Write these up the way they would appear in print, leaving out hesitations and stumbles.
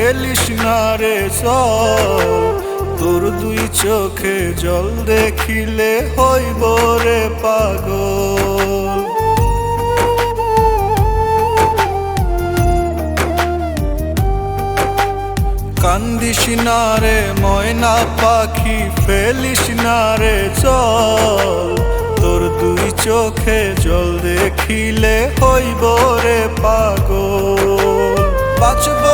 ফেলিস না রে চল, তোর দুই চোখে জল দেখিলে হইব রে পাগল। কান্দিস না রে ময়না পাখি, ফেলিস না রে চল, তোর দুই চোখে জল দেখিলে হইব রে পাগল। বাঁচব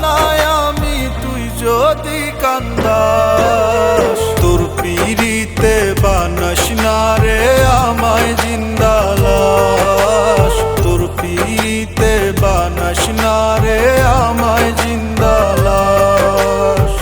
না আমি তুই যদি কান্দাস, তোর পিরিতে বানাস না রে আমায় জিন্দা লাশ, তোর পিরিতে বানাস না রে আমায় জিন্দা লাশ।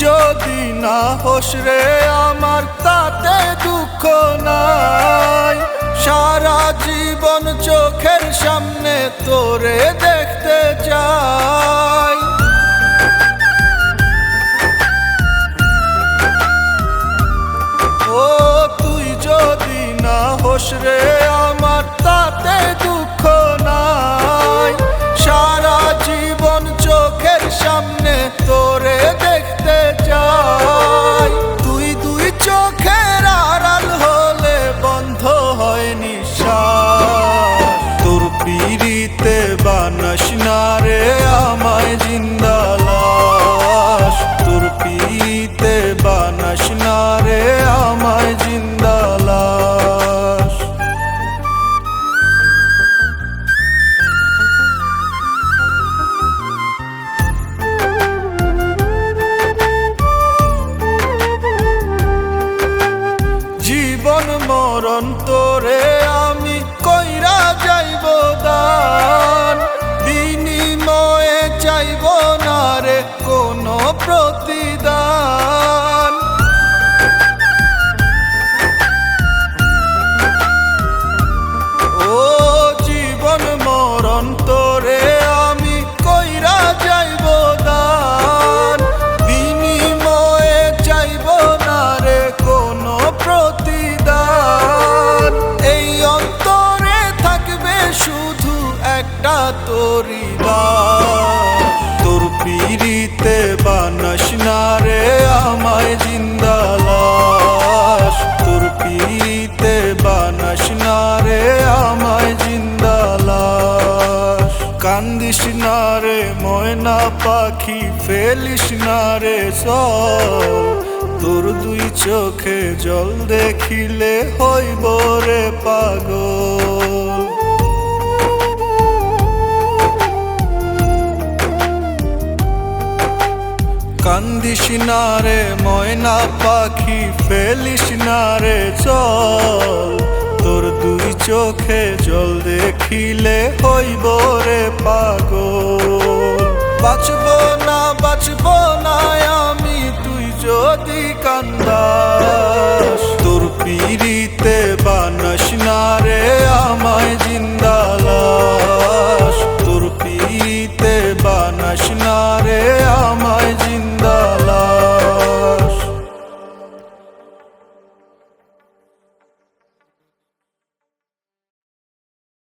যদি না হোস রে আমার তাতে দুঃখ নাই, সারা জীবন চোখের সামনে তোরে দেখতে চাই। ও তুই যদি না হোস রে আমার তাতে দুঃখ নাই, সারা জীবন চোখের সামনে তোরে দেখতে চাই। তুই দুই চোখের আড়াল হলে বন্ধ হয় নিঃশ্বাস, তোর পিরিতে বানাস না রে আমায় জিন্দা লাশ, তোর পিরিতে বানাস না রে আমায় জিন্দা লাশ। জীবন মরণ তোরে আমি কইরা যাইব দান, বিনিময়ে চাইব না রে কোনো প্রতিদান। ও জীবন মরণ তোরে আমি কইরা যাইব দান, বিনিময়ে চাইব না রে কোনো প্রতিদান। এই অন্তরে থাকবে শুধু একটা তোরি লাশ, তোর পিরিতে বানাস না রে আমায় জিন্দা লাশ, তোর পিরিতে বানাস না রে আমায় জিন্দা লাশ। কান্দিস না রে ময়না পাখি, ফেলিস না রে চল, তোর দুই চোখে জল দেখিলে হইব রে পাগল। কান্দিস না রে ময়না পাখি, ফেলিস না রে চল, তোর দুই চোখে জল দেখিলে হইব রে পাগল। বাঁচব